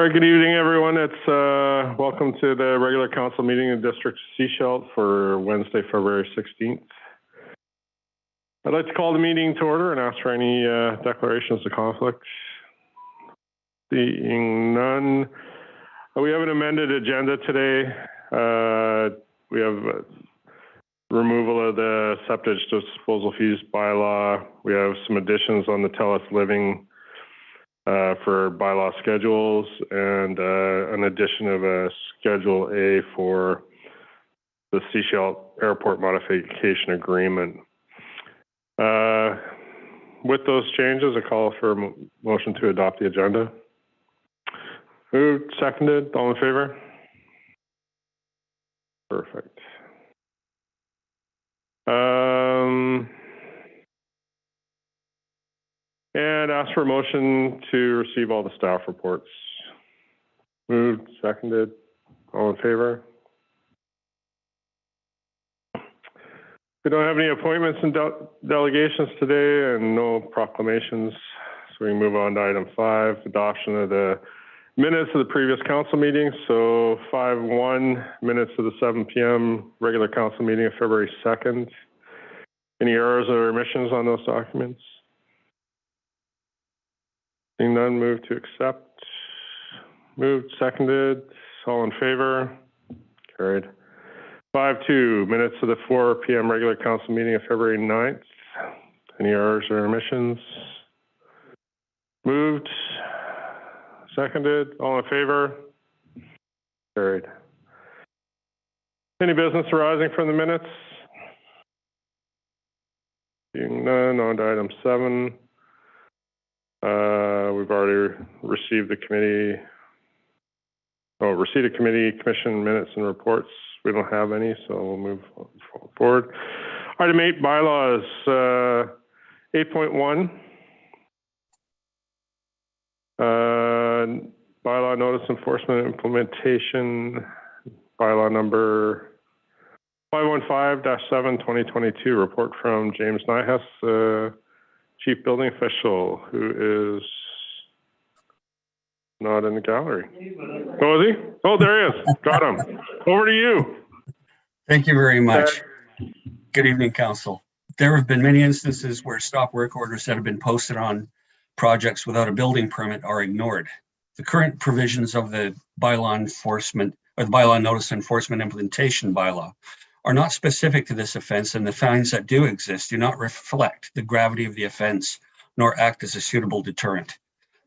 All right, good evening, everyone. It's welcome to the regular council meeting in District Sechelt for Wednesday, February 16th. I'd like to call the meeting to order and ask for any declarations of conflict. Seeing none, we have an amended agenda today. We have removal of the septic disposal fees bylaw. We have some additions on the TELUS Living for bylaw schedules, and an addition of a Schedule A for the Sechelt Airport Modification Agreement. With those changes, I call for a motion to adopt the agenda. Moved, seconded, all in favor? Perfect. And ask for a motion to receive all the staff reports. Moved, seconded, all in favor? We don't have any appointments and delegations today and no proclamations. So we move on to item 5, adoption of the minutes of the previous council meeting. So 5-1, minutes of the 7 p.m. regular council meeting of February 2nd. Any errors or omissions on those documents? Seeing none, move to accept. Moved, seconded, all in favor? Carried. 5-2, minutes of the 4 p.m. regular council meeting of February 9th. Any errors or omissions? Moved, seconded, all in favor? Carried. Any business arising from the minutes? Seeing none, on to item 7. We've already received the receipt of committee, commission minutes and reports. We don't have any, so we'll move forward. Item 8, bylaws, 8.1. Bylaw notice enforcement implementation, bylaw number 515-7/2022. Report from James Nyhus, Chief Building Official, who is not in the gallery. Oh, is he? Oh, there he is. Got him. Over to you. Thank you very much. Good evening, Council. There have been many instances where stop work orders that have been posted on projects without a building permit are ignored. The current provisions of the bylaw enforcement or the bylaw notice enforcement implementation bylaw are not specific to this offense, and the fines that do exist do not reflect the gravity of the offense nor act as a suitable deterrent.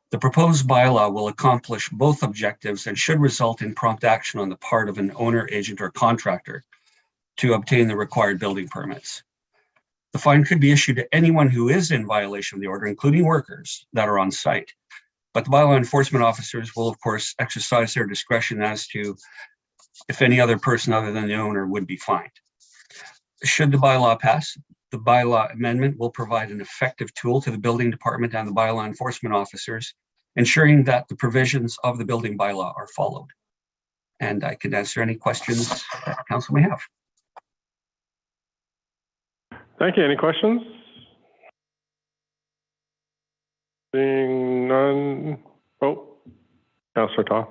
The proposed bylaw will accomplish both objectives and should result in prompt action on the part of an owner, agent, or contractor to obtain the required building permits. The fine could be issued to anyone who is in violation of the order, including workers that are on site. But the bylaw enforcement officers will, of course, exercise their discretion as to if any other person other than the owner would be fined. Should the bylaw pass, the bylaw amendment will provide an effective tool to the building department and the bylaw enforcement officers, ensuring that the provisions of the building bylaw are followed. And I can answer any questions that the council may have. Thank you. Any questions? Seeing none. Oh, Councillor Toth.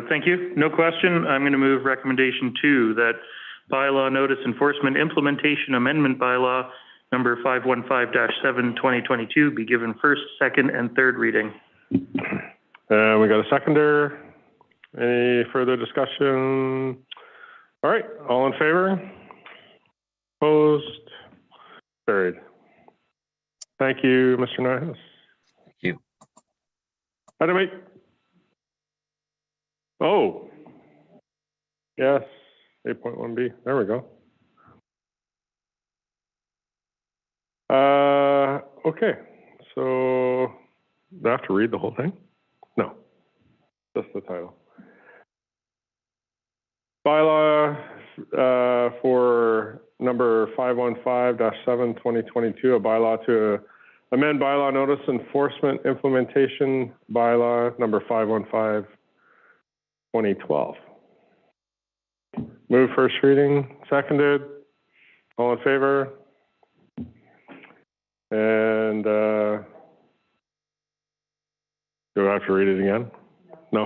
Thank you. No question. I'm going to move recommendation 2, that bylaw notice enforcement implementation amendment bylaw number 515-7/2022 be given first, second, and third reading. We got a seconder. Any further discussion? All right, all in favor? Opposed? Carried. Thank you, Mr. Nyhus. Thank you. Item 8. Oh, yes, 8.1B. There we go. Okay, so do I have to read the whole thing? No, just the title. Bylaw for number 515-7/2022, a bylaw to amend bylaw notice enforcement implementation bylaw number 515/2012. Move first reading, seconded. All in favor? And do I have to read it again? No.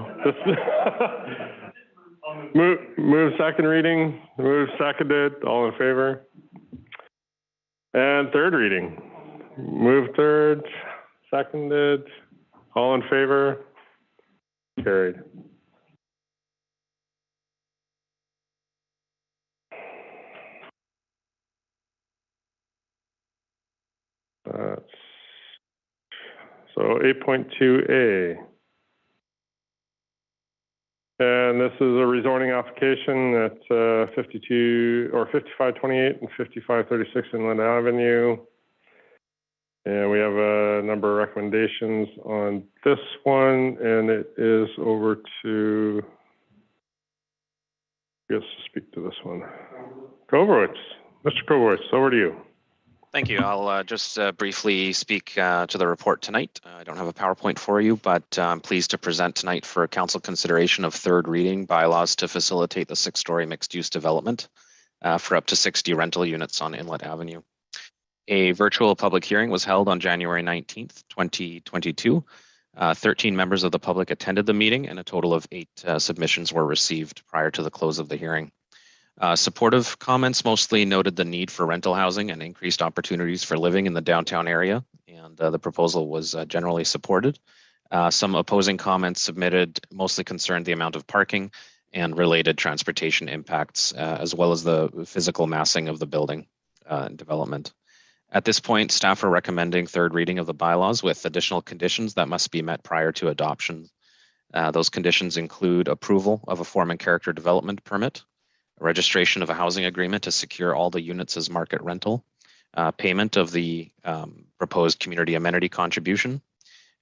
Move second reading. Move seconded. All in favor? And third reading. Move third. Seconded. All in favor? Carried. So 8.2A. And this is a rezoning application at 5528 and 5536 Inland Avenue. And we have a number of recommendations on this one, and it is over to, I guess, to speak to this one. Kovacs. Mr. Kovacs, over to you. Thank you. I'll just briefly speak to the report tonight. I don't have a PowerPoint for you, but I'm pleased to present tonight for council consideration of third reading bylaws to facilitate the 6-story mixed-use development for up to 60 rental units on Inlet Avenue. A virtual public hearing was held on January 19th, 2022. 13 members of the public attended the meeting, and a total of 8 submissions were received prior to the close of the hearing. Supportive comments mostly noted the need for rental housing and increased opportunities for living in the downtown area, and the proposal was generally supported. Some opposing comments submitted mostly concerned the amount of parking and related transportation impacts, as well as the physical massing of the building and development. At this point, staff are recommending third reading of the bylaws with additional conditions that must be met prior to adoption. Those conditions include approval of a form and character development permit, registration of a housing agreement to secure all the units as market rental, payment of the proposed community amenity contribution,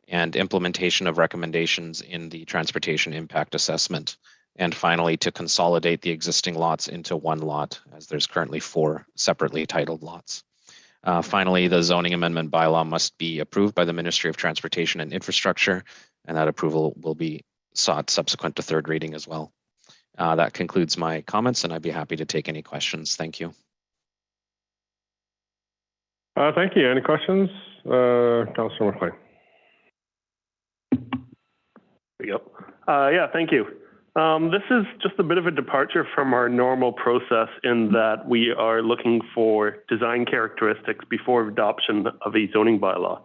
and implementation of recommendations in the transportation impact assessment. And finally, to consolidate the existing lots into one lot, as there's currently 4 separately titled lots. Finally, the zoning amendment bylaw must be approved by the Ministry of Transportation and Infrastructure, and that approval will be sought subsequent to third reading as well. That concludes my comments, and I'd be happy to take any questions. Thank you. Thank you. Any questions? Councillor McLean. Yep. Yeah, thank you. This is just a bit of a departure from our normal process in that we are looking for design characteristics before adoption of a zoning bylaw.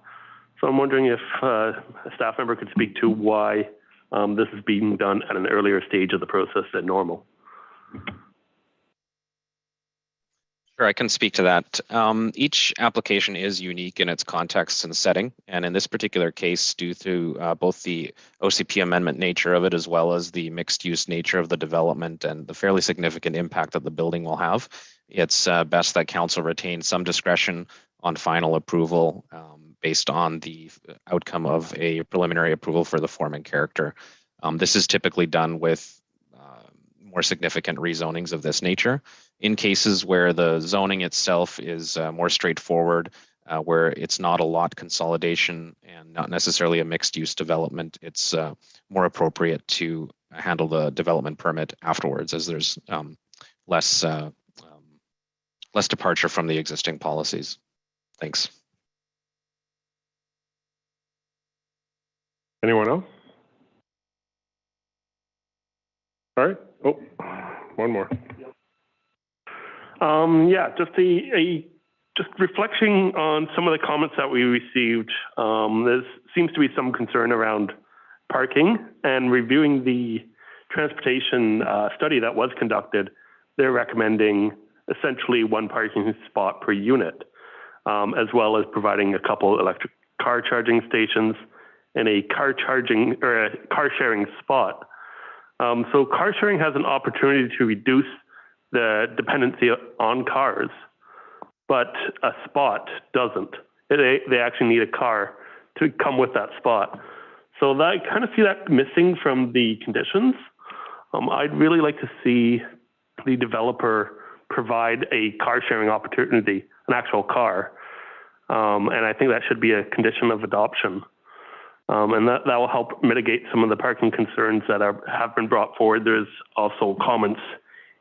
So I'm wondering if a staff member could speak to why this is being done at an earlier stage of the process than normal. Sure, I can speak to that. Each application is unique in its context and setting. And in this particular case, due to both the OCP amendment nature of it, as well as the mixed use nature of the development and the fairly significant impact that the building will have, it's best that council retain some discretion on final approval based on the outcome of a preliminary approval for the form and character. This is typically done with more significant rezonings of this nature. In cases where the zoning itself is more straightforward, where it's not a lot consolidation and not necessarily a mixed use development, it's more appropriate to handle the development permit afterwards, as there's less departure from the existing policies. Thanks. Anyone else? All right. Oh, one more. Yeah, just reflecting on some of the comments that we received. There seems to be some concern around parking, and reviewing the transportation study that was conducted, they're recommending essentially 1 parking spot per unit, as well as providing a couple electric car charging stations and a car sharing spot. So car sharing has an opportunity to reduce the dependency on cars, but a spot doesn't. They actually need a car to come with that spot. So that, I kind of see that missing from the conditions. I'd really like to see the developer provide a car sharing opportunity, an actual car. And I think that should be a condition of adoption. And that will help mitigate some of the parking concerns that have been brought forward. There's also comments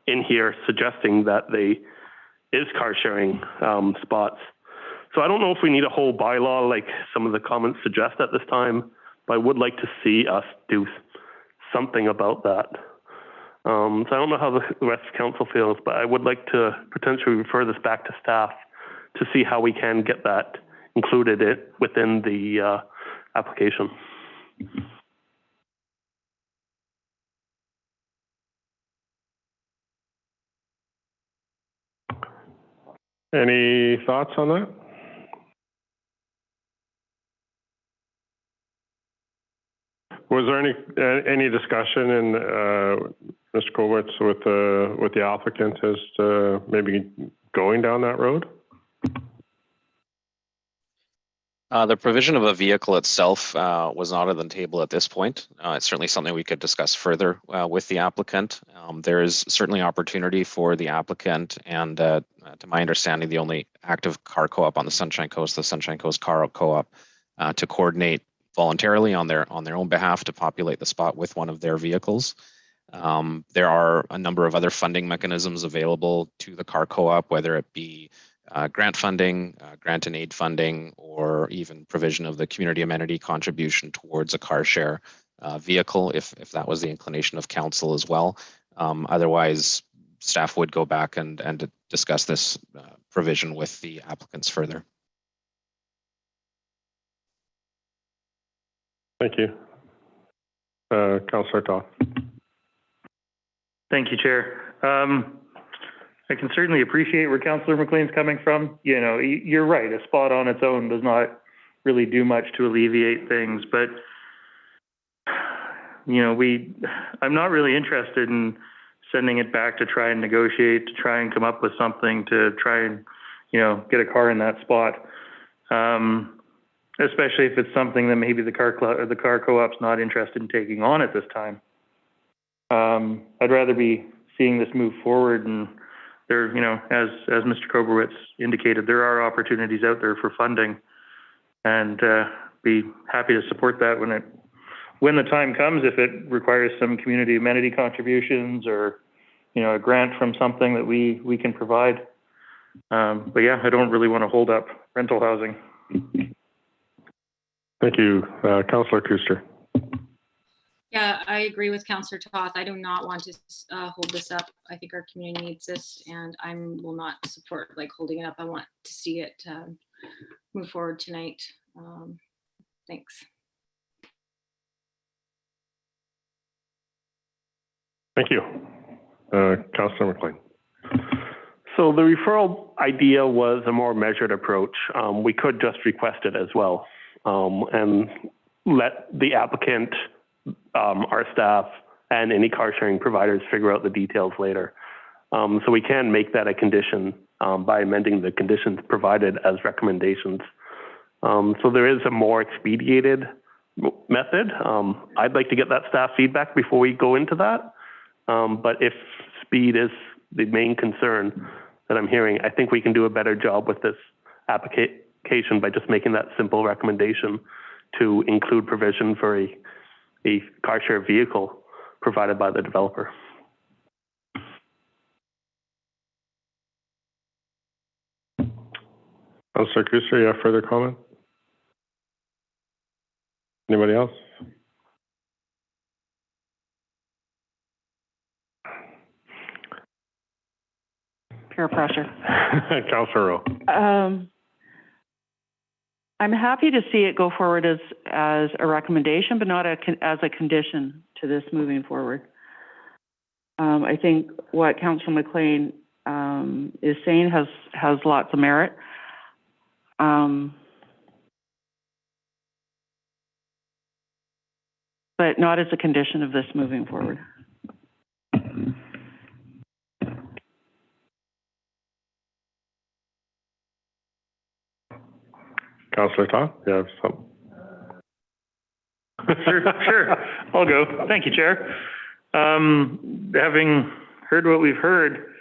in here suggesting that they is car sharing spots. So I don't know if we need a whole bylaw like some of the comments suggest at this time, but I would like to see us do something about that. So I don't know how the rest of council feels, but I would like to potentially refer this back to staff to see how we can get that included within the application. Any thoughts on that? Was there any discussion in Mr. Kowitz with the applicant as to maybe going down that road? The provision of a vehicle itself was not on the table at this point. It's certainly something we could discuss further with the applicant. There is certainly opportunity for the applicant and, to my understanding, the only active car co-op on the Sunshine Coast, the Sunshine Coast Car Co-op, to coordinate voluntarily on their own behalf to populate the spot with one of their vehicles. There are a number of other funding mechanisms available to the car co-op, whether it be grant funding, grant and aid funding, or even provision of the community amenity contribution towards a car share vehicle, if that was the inclination of council as well. Otherwise, staff would go back and discuss this provision with the applicants further. Thank you. Councillor Toth. Thank you, Chair. I can certainly appreciate where Councillor McLean's coming from. You know, you're right. A spot on its own does not really do much to alleviate things. But, you know, I'm not really interested in sending it back to try and negotiate, to try and come up with something to try and, you know, get a car in that spot. Especially if it's something that maybe the car co-op's not interested in taking on at this time. I'd rather be seeing this move forward, and there, you know, as Mr. Kobowitz indicated, there are opportunities out there for funding, and be happy to support that when the time comes, if it requires some community amenity contributions or, you know, a grant from something that we can provide. But yeah, I don't really want to hold up rental housing. Thank you. Councillor Kuster. Yeah, I agree with Councillor Toth. I do not want to hold this up. I think our community needs this, and I will not support holding it up. I want to see it move forward tonight. Thanks. Thank you. Councillor McLean. So the referral idea was a more measured approach. We could just request it as well, and let the applicant, our staff, and any car sharing providers figure out the details later. So we can make that a condition by amending the conditions provided as recommendations. So there is a more expedited method. I'd like to get that staff feedback before we go into that. But if speed is the main concern that I'm hearing, I think we can do a better job with this application by just making that simple recommendation to include provision for a car share vehicle provided by the developer. Councillor Kuster, you have further comment? Anybody else? Peer pressure. Councillor Rowe. I'm happy to see it go forward as a recommendation, but not as a condition to this moving forward. I think what Councillor McLean is saying has lots of merit. But not as a condition of this moving forward. Councillor Toth, you have something? Sure. I'll go. Thank you, Chair. Having heard what we've heard,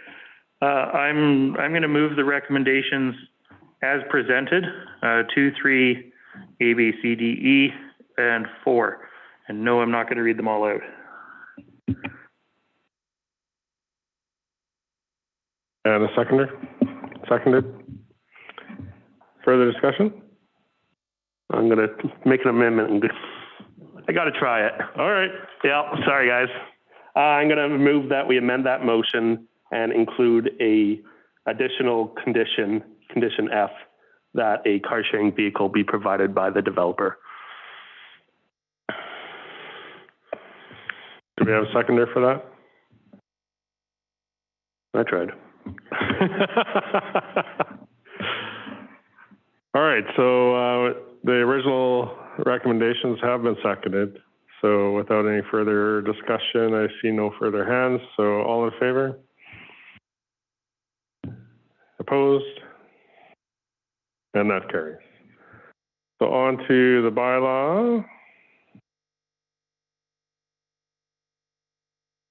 I'm going to move the recommendations as presented, 2, 3, A, B, C, D, E, and 4. And no, I'm not going to read them all out. And a seconder? Seconded. Further discussion? I'm going to make an amendment and I got to try it. All right. Yeah, sorry, guys. I'm going to move that we amend that motion and include a additional condition, condition F, that a car sharing vehicle be provided by the developer. Do we have a seconder for that? I tried. All right, so the original recommendations have been seconded. So without any further discussion, I see no further hands. So all in favor? Opposed? And that carries. So on to the bylaw,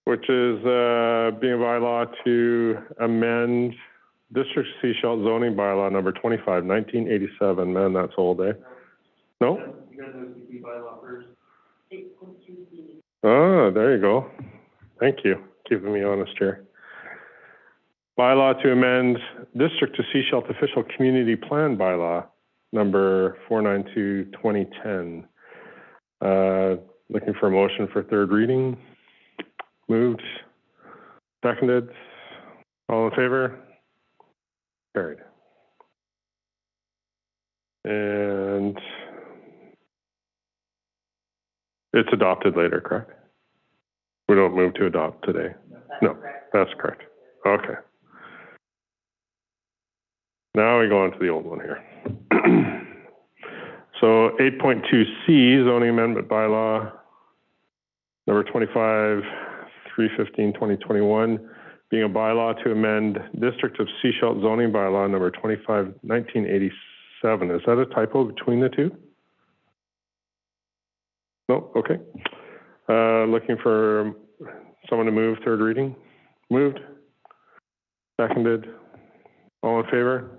which is being a bylaw to amend District Seashell zoning bylaw number 25, 1987. Man, that's old, eh? No? You guys know the bylaw first. Oh, there you go. Thank you, keeping me honest here. Bylaw to amend District to Seashell official community plan bylaw number 492, 2010. Looking for a motion for third reading. Moved, seconded, all in favor? Carried. And it's adopted later, correct? We don't move to adopt today. No, that's correct. Okay. Now we go on to the old one here. So 8.2C, zoning amendment bylaw number 25, 315-2021, being a bylaw to amend District of Seashell zoning bylaw number 25, 1987. Is that a typo between the two? No, okay. Looking for someone to move third reading. Moved, seconded, all in favor?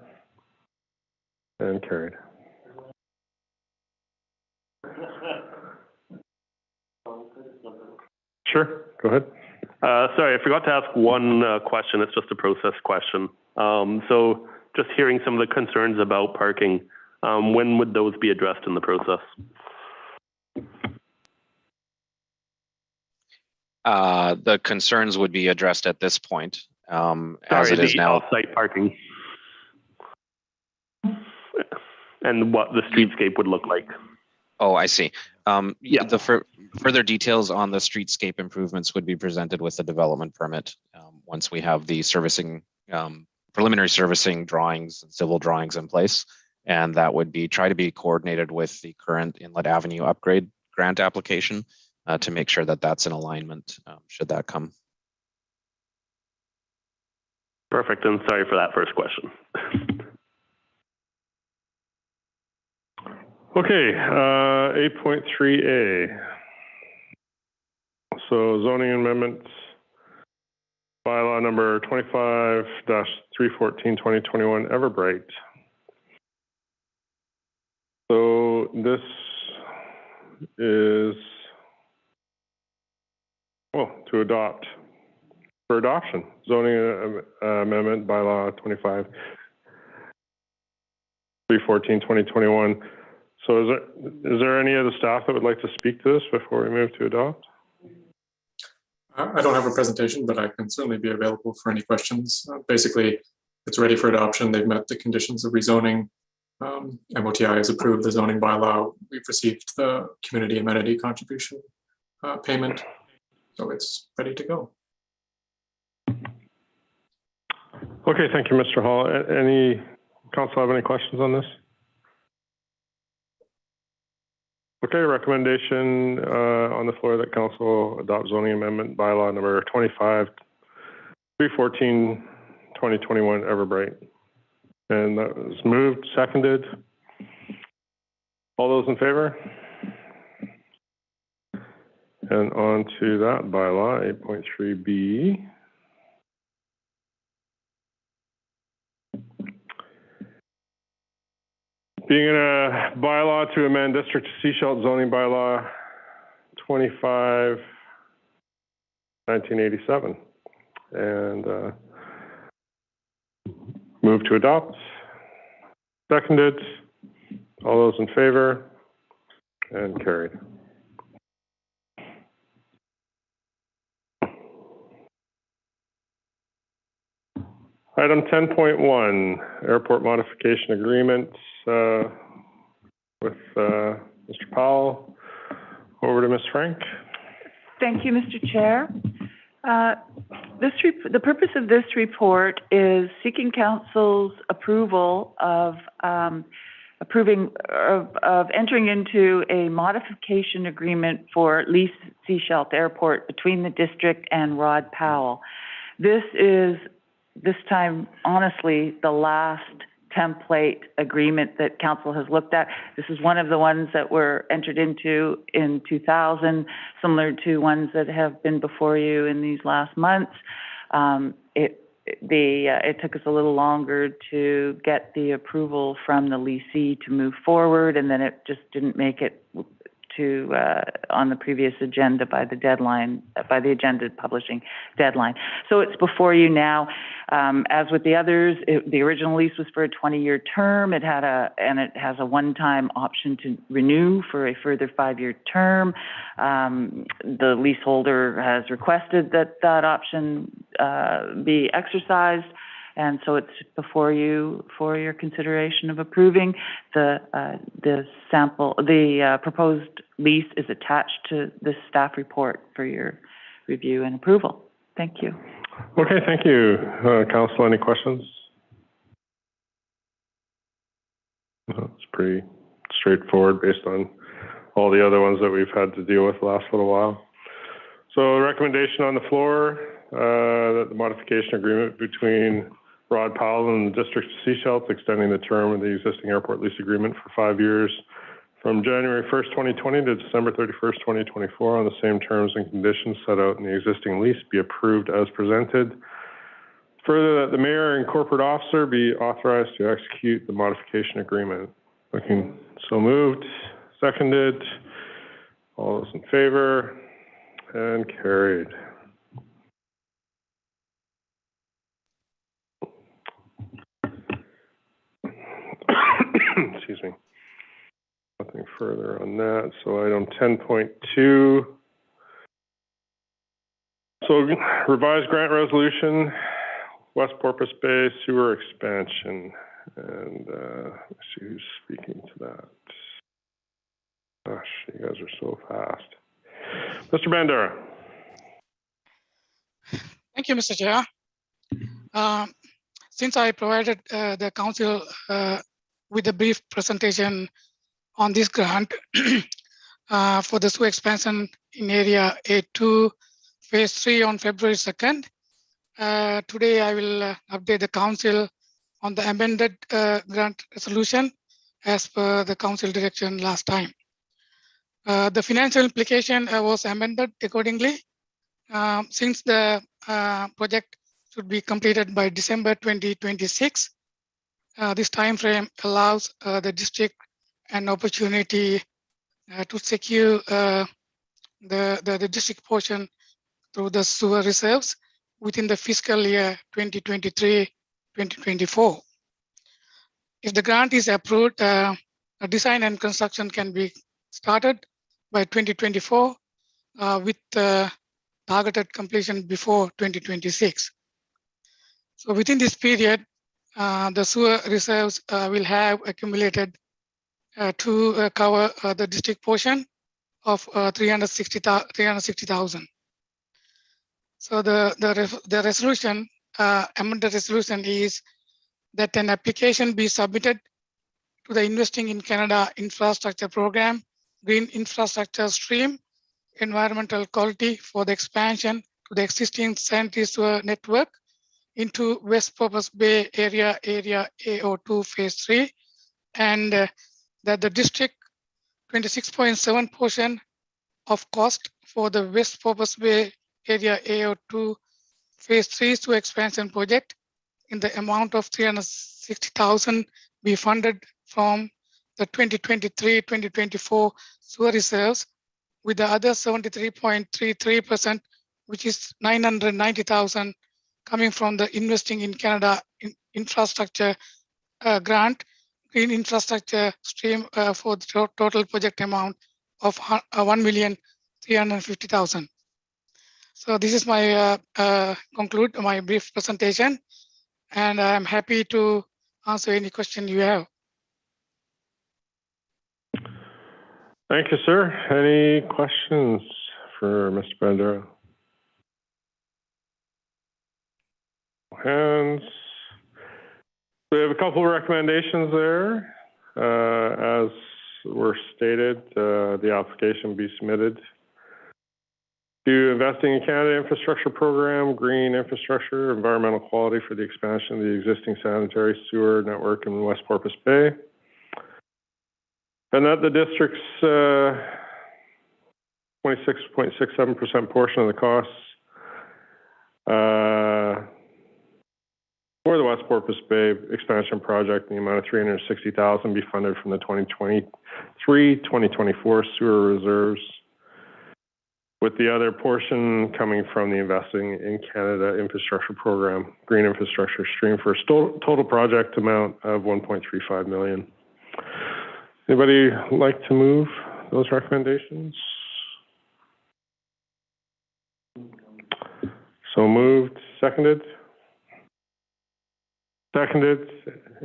And carried. Sure, go ahead. Sorry, I forgot to ask one question. It's just a process question. So just hearing some of the concerns about parking, when would those be addressed in the process? The concerns would be addressed at this point, as Sorry, it is the now. off-site parking. And what the streetscape would look like. Oh, I see. Yeah. The further details on the streetscape improvements would be presented with the development permit once we have the servicing, preliminary servicing drawings and civil drawings in place. And that would be try to be coordinated with the current Inlet Avenue upgrade grant application to make sure that that's in alignment should that come. Perfect, and sorry for that first question. Okay, 8.3A. So zoning amendments, bylaw number 25-314-2021, Everbright. So this is, well, to adopt, for adoption, zoning amendment bylaw 25-314-2021. So is there any of the staff that would like to speak to this before we move to adopt? I don't have a presentation, but I can certainly be available for any questions. Basically, it's ready for adoption. They've met the conditions of rezoning. MOTI has approved the zoning bylaw. We've received the community amenity contribution payment. So it's ready to go. Okay, thank you, Mr. Hall. Any council have any questions on this? Okay, recommendation on the floor that council adopt zoning amendment bylaw number 25-314-2021 Everbright. And that was moved, seconded. All those in favor? And on to that bylaw, 8.3B. Being in a bylaw to amend District of Seashell zoning bylaw 25-1987. And move to adopt. Seconded. All those in favor? And carried. Item 10.1, airport modification agreement with Mr. Powell. Over to Ms. Frank. Thank you, Mr. Chair. The purpose of this report is seeking council's approval of entering into a modification agreement for Lease Seashelt Airport between the district and Rod Powell. This is, this time, honestly, the last template agreement that council has looked at. This is one of the ones that were entered into in 2000, similar to ones that have been before you in these last months. It took us a little longer to get the approval from the leasee to move forward, and then it just didn't make it to on the previous agenda by the deadline, by the agenda publishing deadline. So it's before you now. As with the others, the original lease was for a 20-year term. It has a one-time option to renew for a further 5-year term. The leaseholder has requested that that option be exercised. And so it's before you for your consideration of approving. The proposed lease is attached to this staff report for your review and approval. Thank you. Okay, thank you. Council, any questions? It's pretty straightforward based on all the other ones that we've had to deal with the last little while. So recommendation on the floor, that the modification agreement between Rod Powell and the District of Seashelt extending the term of the existing airport lease agreement for 5 years from January 1st, 2020 to December 31st, 2024 on the same terms and conditions set out in the existing lease be approved as presented. Further, that the mayor and corporate officer be authorized to execute the modification agreement. Looking so moved, seconded. All those in favor and carried. Excuse me. Nothing further on that. So item 10.2. So revised grant resolution, West Porpoise Bay sewer expansion. And let's see who's speaking to that. Gosh, you guys are so fast. Mr. Bandera. Thank you, Mr. Chair. Since I provided the council with a brief presentation on this grant for the sewer expansion in area A2 phase 3 on February 2nd. Today I will update the council on the amended grant resolution as per the council direction last time. The financial implication was amended accordingly. Since the project should be completed by December 2026, this time frame allows the district an opportunity to secure the district portion through the sewer reserves within the fiscal year 2023-2024. If the grant is approved, a design and construction can be started by 2024 with targeted completion before 2026. So within this period, the sewer reserves will have accumulated to cover the district portion of 360,000. So the resolution, amended resolution is that an application be submitted to the Investing in Canada Infrastructure Program, Green Infrastructure Stream, Environmental Quality for the expansion to the existing sanitary sewer network into West Porpoise Bay area AO2 phase 3, and that the district 26.7 portion of cost for the West Porpoise Bay area AO2 phase 3 sewer expansion project in the amount of 360,000 be funded from the 2023-2024 sewer reserves, with the other 73.33%, which is 990,000, coming from the Investing in Canada Infrastructure Grant, Green Infrastructure Stream for the total project amount of 1,350,000. So this is my conclude my brief presentation. and I'm happy to answer any question you have. Thank you, sir. Any questions for Mr. Bandera? Hands. We have a couple of recommendations there. As were stated, the application be submitted to Investing in Canada Infrastructure Program, Green Infrastructure, Environmental Quality for the expansion of the existing sanitary sewer network in West Porpoise Bay. And that the district's 26.67% portion of the costs for the West Porpoise Bay expansion project in the amount of $360,000 be funded from the 2023-2024 sewer reserves, with the other portion coming from the Investing in Canada Infrastructure Program, Green Infrastructure stream, for a total project amount of $1.35 million. Anybody like to move those recommendations? So moved. Seconded? Seconded.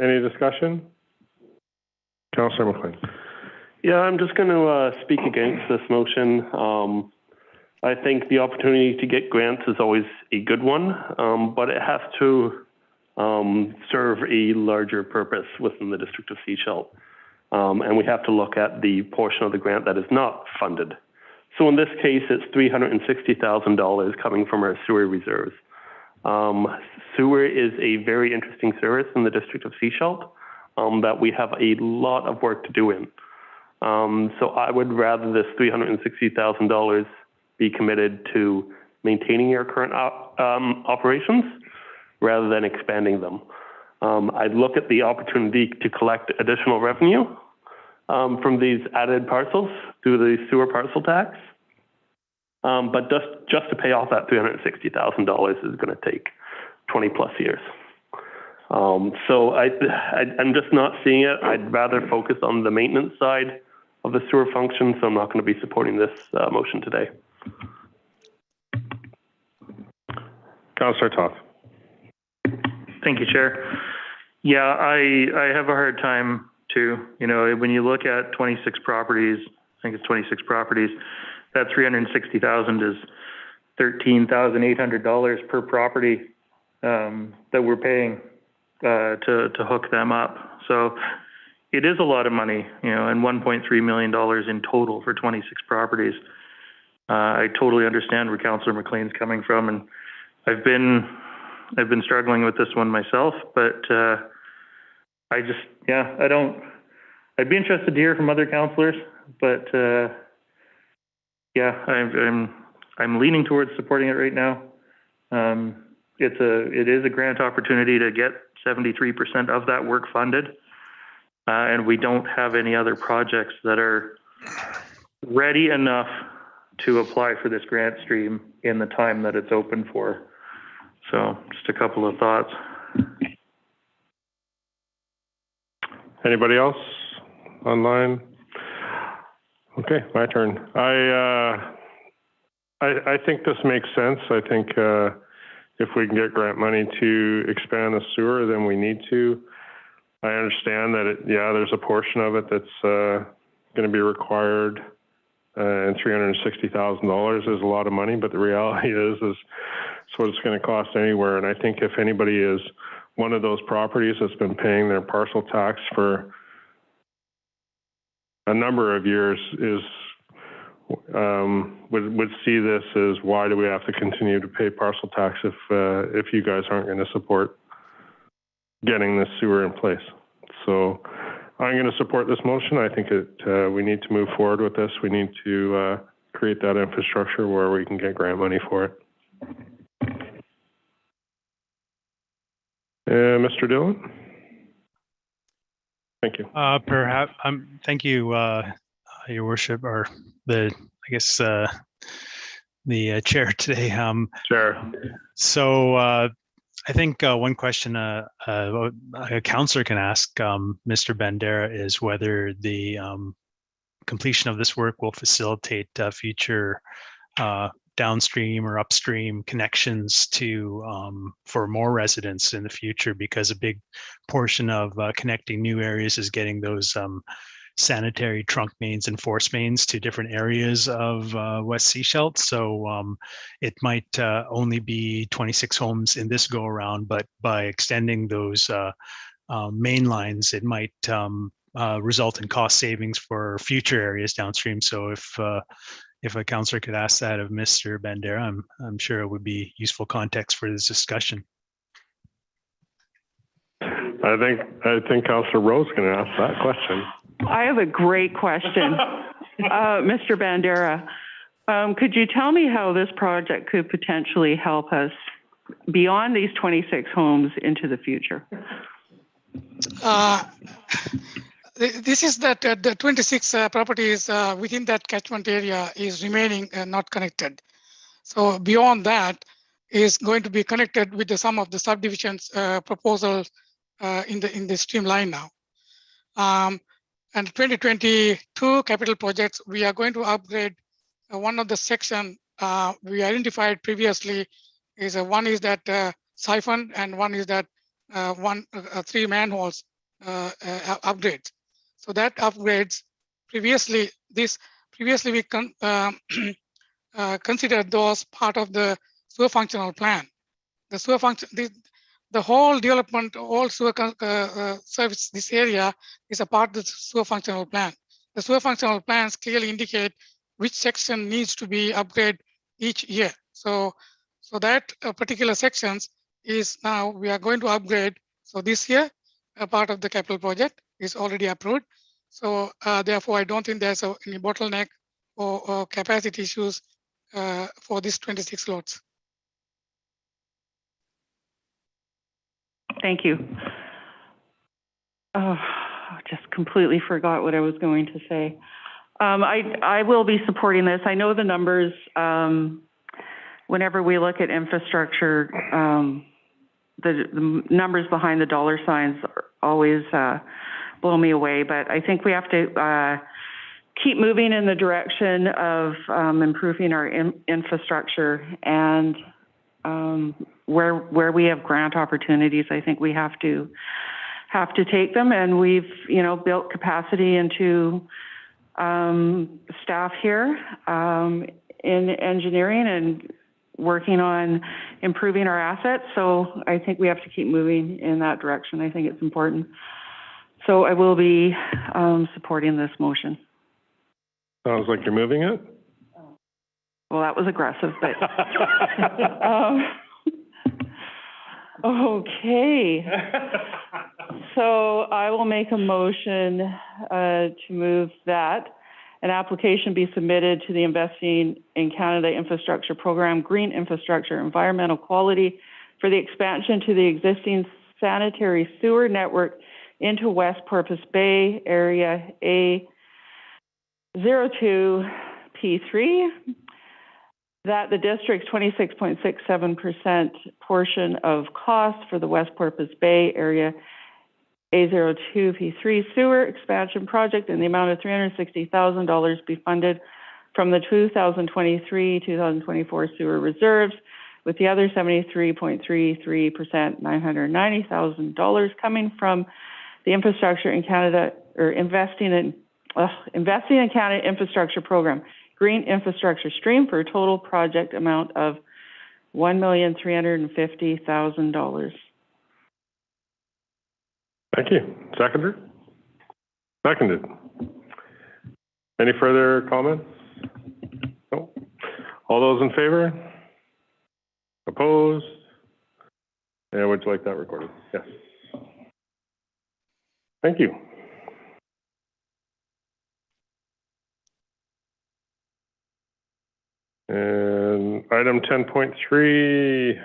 Any discussion? Councillor McLean. Yeah, I'm just going to speak against this motion. I think the opportunity to get grants is always a good one, but it has to serve a larger purpose within the District of Sechelt. And we have to look at the portion of the grant that is not funded. So in this case, it's $360,000 coming from our sewer reserves. Sewer is a very interesting service in the District of Sechelt that we have a lot of work to do in. So I would rather this $360,000 be committed to maintaining our current operations rather than expanding them. I'd look at the opportunity to collect additional revenue from these added parcels through the sewer parcel tax. But just to pay off that $360,000 is going to take 20 plus years. So I'm just not seeing it. I'd rather focus on the maintenance side of the sewer function, so I'm not going to be supporting this motion today. Councillor Toth. Thank you, Chair. Yeah, I have a hard time too. You know, when you look at 26 properties, I think it's 26 properties, that $360,000 is $13,800 per property that we're paying to hook them up. So it is a lot of money, you know, and $1.3 million in total for 26 properties. I totally understand where Councillor McLean's coming from, and I've been struggling with this one myself, but I'd be interested to hear from other councillors, but yeah, I'm leaning towards supporting it right now. It is a grant opportunity to get 73% of that work funded, and we don't have any other projects that are ready enough to apply for this grant stream in the time that it's open for. So just a couple of thoughts. Anybody else online? Okay, my turn. I think this makes sense. I think if we can get grant money to expand the sewer, then we need to. I understand that, there's a portion of it that's going to be required, and $360,000 is a lot of money, but the reality is it's what it's going to cost anywhere. And I think if anybody is one of those properties that's been paying their parcel tax for a number of years would see this as, why do we have to continue to pay parcel tax if you guys aren't going to support getting this sewer in place? So I'm going to support this motion. I think we need to move forward with this. We need to create that infrastructure where we can get grant money for it. Mr. Dillon? Thank you. Perhaps, thank you, Your Worship, or the chair today. Sure. So I think one question a councillor can ask Mr. Bandera is whether the completion of this work will facilitate future downstream or upstream connections to for more residents in the future, because a big portion of connecting new areas is getting those sanitary trunk mains and force mains to different areas of West Sechelt. So it might only be 26 homes in this go around, but by extending those main lines, it might result in cost savings for future areas downstream. So if a councillor could ask that of Mr. Bandera, I'm sure it would be useful context for this discussion. I think Councillor Rowe is going to ask that question. I have a great question. Mr. Bandera, could you tell me how this project could potentially help us beyond these 26 homes into the future? This is that the 26 properties within that catchment area is remaining not connected. So beyond that is going to be connected with some of the subdivisions proposals in the streamline now. And 2022 capital projects, we are going to upgrade one of the section we identified previously is one is that siphon, and one is that 3 manholes upgrades. So that upgrades previously we considered those part of the sewer functional plan. The sewer function, the whole development, all sewer service, this area is a part of the sewer functional plan. The sewer functional plans clearly indicate which section needs to be upgraded each year. So that particular sections is now we are going to upgrade. So this year, a part of the capital project is already approved. So therefore, I don't think there's any bottleneck or capacity issues for these 26 lots. Thank you. Oh, just completely forgot what I was going to say. I will be supporting this. I know the numbers, whenever we look at infrastructure, the numbers behind the dollar signs always blow me away, but I think we have to keep moving in the direction of improving our infrastructure, and where we have grant opportunities, I think we have to take them. And we've built capacity into staff here in engineering and working on improving our assets. So I think we have to keep moving in that direction. I think it's important. So I will be supporting this motion. Sounds like you're moving it. Well, that was aggressive, but okay. So I will make a motion to move that an application be submitted to the Investing in Canada Infrastructure Program, Green Infrastructure, Environmental Quality for the expansion to the existing sanitary sewer network into West Porpoise Bay Area A02P3, that the district's 26.67% portion of cost for the West Porpoise Bay Area A02P3 sewer expansion project in the amount of $360,000 be funded from the 2023-2024 sewer reserves, with the other 73.33%, $990,000 coming from the Infrastructure in Canada, or Investing in Canada Infrastructure Program, Green Infrastructure Stream, for a total project amount of $1,350,000. Thank you. Seconder? Seconded. Any further comments? No. All those in favor? Opposed? Yeah, would you like that recorded? Yes. Thank you. And item 10.3.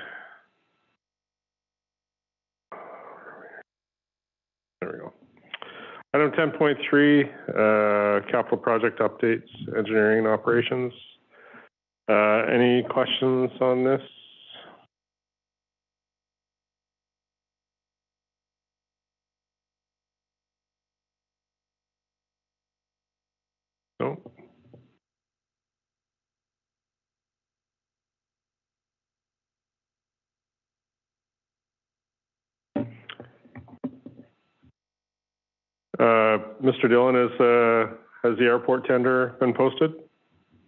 There we go. Item 10.3, capital project updates, engineering and operations. Any questions on this? No. Mr. Dillon, has the airport tender been posted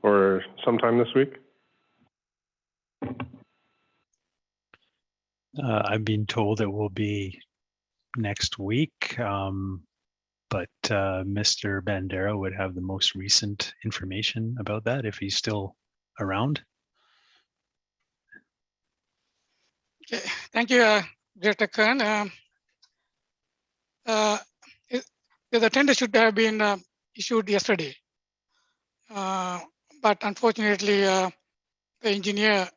or sometime this week? I've been told it will be next week, but Mr. Bandera would have the most recent information about that if he's still around. Okay. Thank you, Director Kern. The tender should have been issued yesterday. But unfortunately, the engineer,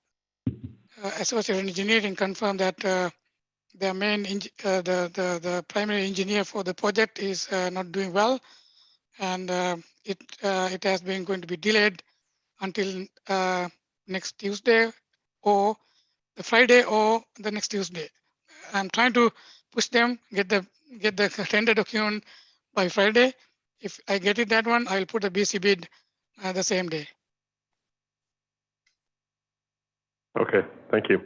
Associated Engineering confirmed that the main, the primary engineer for the project is not doing well, and it has been going to be delayed until next Tuesday or the Friday or the next Tuesday. I'm trying to push them, get the tender document by Friday. If I get it that one, I'll put a BC bid the same day. Okay, thank you.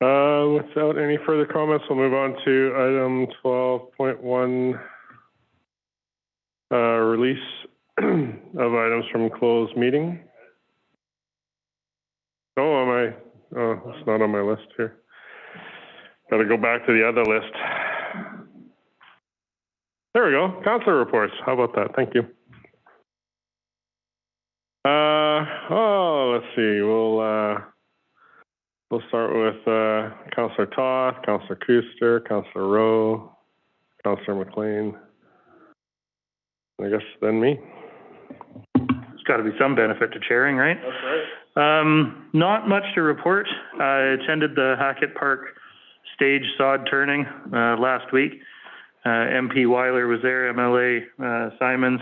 Without any further comments, we'll move on to item 12.1, release of items from closed meeting. Oh, it's not on my list here. Got to go back to the other list. There we go. Councillor reports. How about that? Thank you. Let's see. We'll start with Councillor Toth, Councillor Kuster, Councillor Rowe, Councillor McLean. I guess then me. There's got to be some benefit to chairing, right? That's right. Not much to report. I attended the Hackett Park stage sod turning last week. MP Weiler was there, MLA Simons,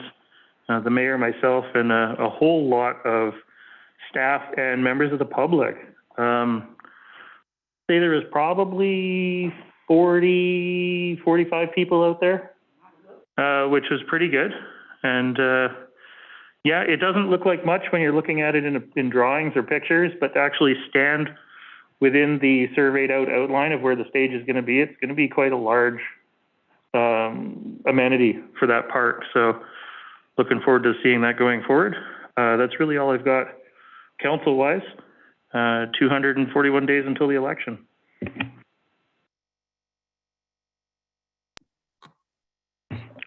the mayor, myself, and a whole lot of staff and members of the public. Say there was probably 40, 45 people out there, which was pretty good. And yeah, it doesn't look like much when you're looking at it in drawings or pictures, but to actually stand within the surveyed out outline of where the stage is going to be, it's going to be quite a large amenity for that park. So looking forward to seeing that going forward. That's really all I've got council-wise. 241 days until the election.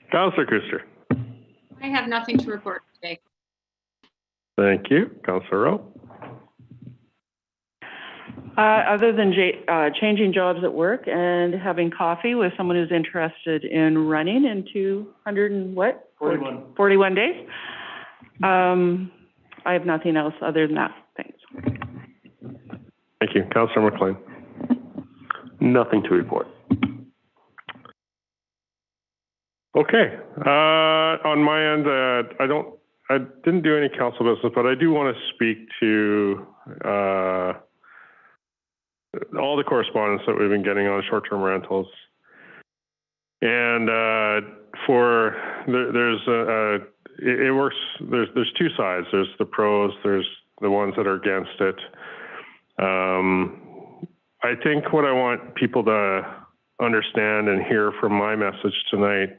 Councillor Kuster. I have nothing to report today. Thank you. Councillor Rowe. Other than changing jobs at work and having coffee with someone who's interested in running in 200 and what? 41 days. I have nothing else other than that. Thanks. Thank you. Councillor McLean. Nothing to report. Okay. On my end, I didn't do any council business, but I do want to speak to all the correspondence that we've been getting on short-term rentals. And it works. There's two sides. There's the pros. There's the ones that are against it. I think what I want people to understand and hear from my message tonight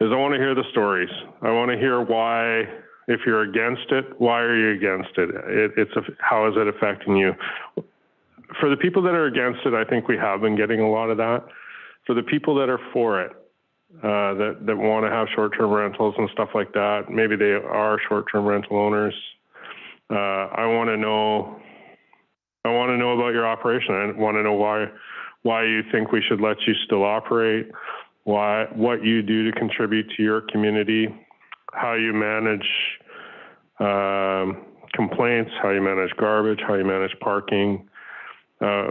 is I want to hear the stories. I want to hear why, if you're against it, why are you against it? How is it affecting you? For the people that are against it, I think we have been getting a lot of that. For the people that are for it, that want to have short-term rentals and stuff like that, maybe they are short-term rental owners. I want to know about your operation. I want to know why you think we should let you still operate, what you do to contribute to your community, how you manage complaints, how you manage garbage, how you manage parking.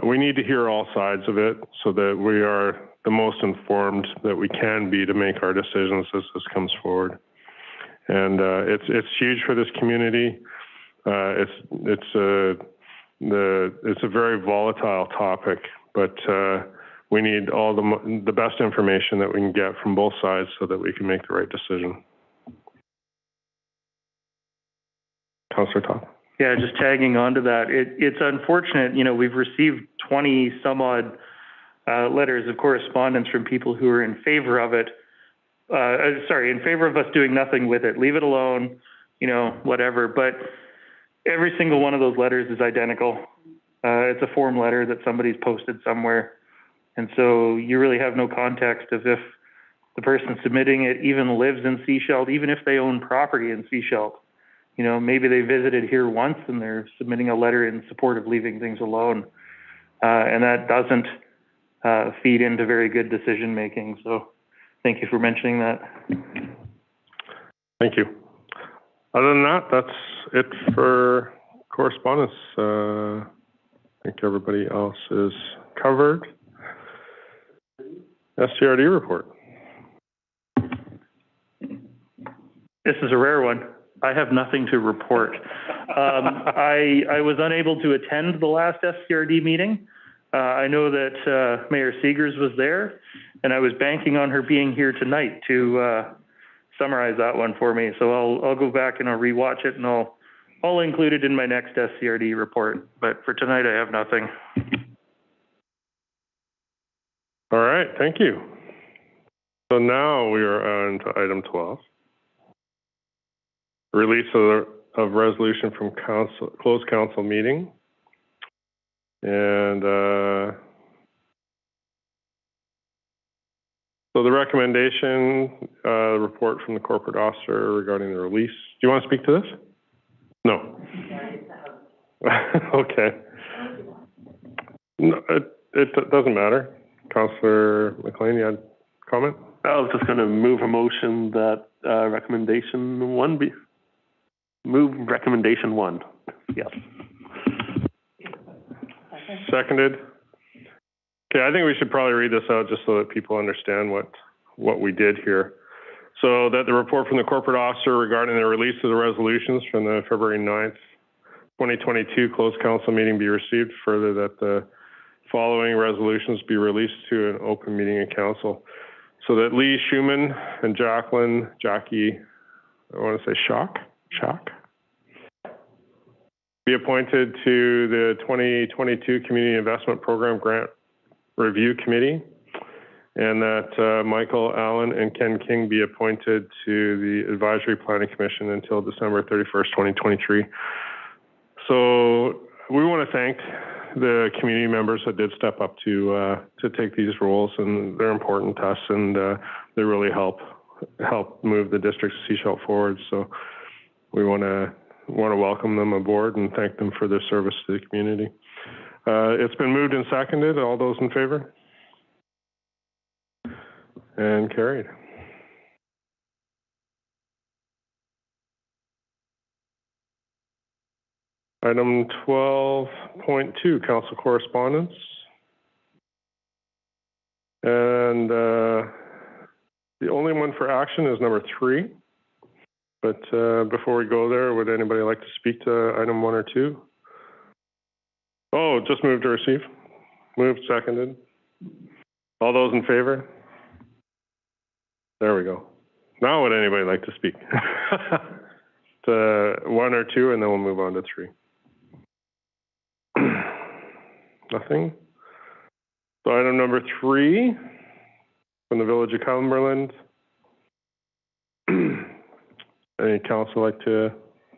We need to hear all sides of it so that we are the most informed that we can be to make our decisions as this comes forward. And it's huge for this community. It's a very volatile topic, but we need all the best information that we can get from both sides so that we can make the right decision. Councillor Toth. Yeah, just tagging on to that. It's unfortunate, we've received 20 some odd letters of correspondence from people who are in favor of it. In favor of us doing nothing with it. Leave it alone, you know, whatever. But every single one of those letters is identical. It's a form letter that somebody's posted somewhere. And so you really have no context of if the person submitting it even lives in Sechelt, even if they own property in Sechelt. You know, maybe they visited here once and they're submitting a letter in support of leaving things alone. And that doesn't feed into very good decision making. So thank you for mentioning that. Thank you. Other than that, that's it for correspondence. I think everybody else is covered. SCRD report. This is a rare one. I have nothing to report. I was unable to attend the last SCRD meeting. I know that Mayor Seegers was there, and I was banking on her being here tonight to summarize that one for me. So I'll go back and I'll rewatch it, and I'll include it in my next SCRD report. But for tonight, I have nothing. All right, thank you. So now we are on to item 12. Release of resolution from closed council meeting. And so the recommendation, report from the corporate officer regarding the release. Do you want to speak to this? No. Okay. No, it doesn't matter. Councillor McLean, you had a comment? I was just going to move a motion that recommendation one be move recommendation one. Yes. Seconded. Okay, I think we should probably read this out just so that people understand what we did here. So that the report from the corporate officer regarding the release of the resolutions from the February 9th, 2022 closed council meeting be received. Further, that the following resolutions be released to an open meeting in council. So that Lee Schumann and Jackie, I want to say Schock, be appointed to the 2022 Community Investment Program Grant Review Committee, and that Michael Allen and Ken King be appointed to the Advisory Planning Commission until December 31st, 2023. So we want to thank the community members that did step up to take these roles, and they're important to us, and they really help move the district of Sechelt forward. So we want to welcome them aboard and thank them for their service to the community. It's been moved and seconded. All those in favor? And carried. Item 12.2, council correspondence. And the only one for action is number 3. But before we go there, would anybody like to speak to item 1 or 2? Oh, just moved to receive. Moved, seconded. All those in favor? There we go. Now would anybody like to speak? To 1 or 2, and then we'll move on to 3. Nothing. So item number 3 from the Village of Cumberland. Any council like to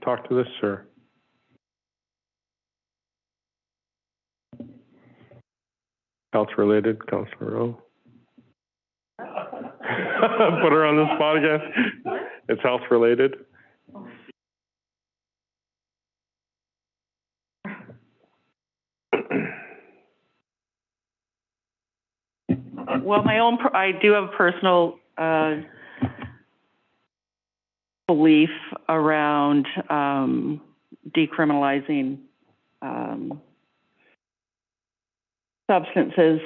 talk to this, or? Health related, Councillor Rowe. Put her on the spot again. It's health related. Well, I do have a personal belief around decriminalizing substances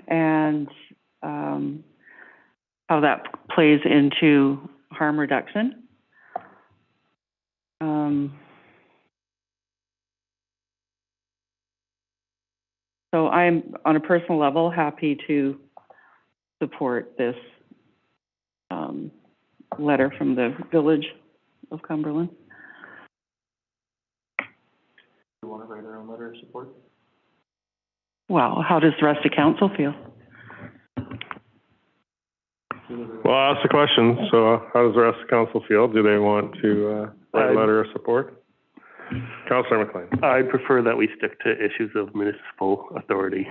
and how that plays into harm reduction. So I'm, on a personal level, happy to support this letter from the Village of Cumberland. Do you want to write our own letter of support? Well, how does the rest of council feel? Well, I'll ask the question. So how does the rest of the council feel? Do they want to write a letter of support? Councillor McLean. I prefer that we stick to issues of municipal authority.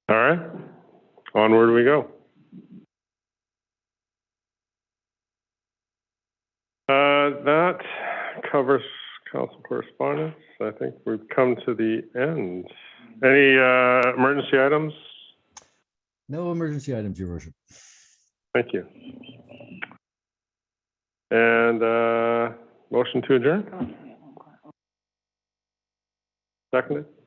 All right, onward we go. That covers council correspondence. I think we've come to the end. Any emergency items? No emergency items, Your Worship. Thank you. And motion to adjourn? Seconded?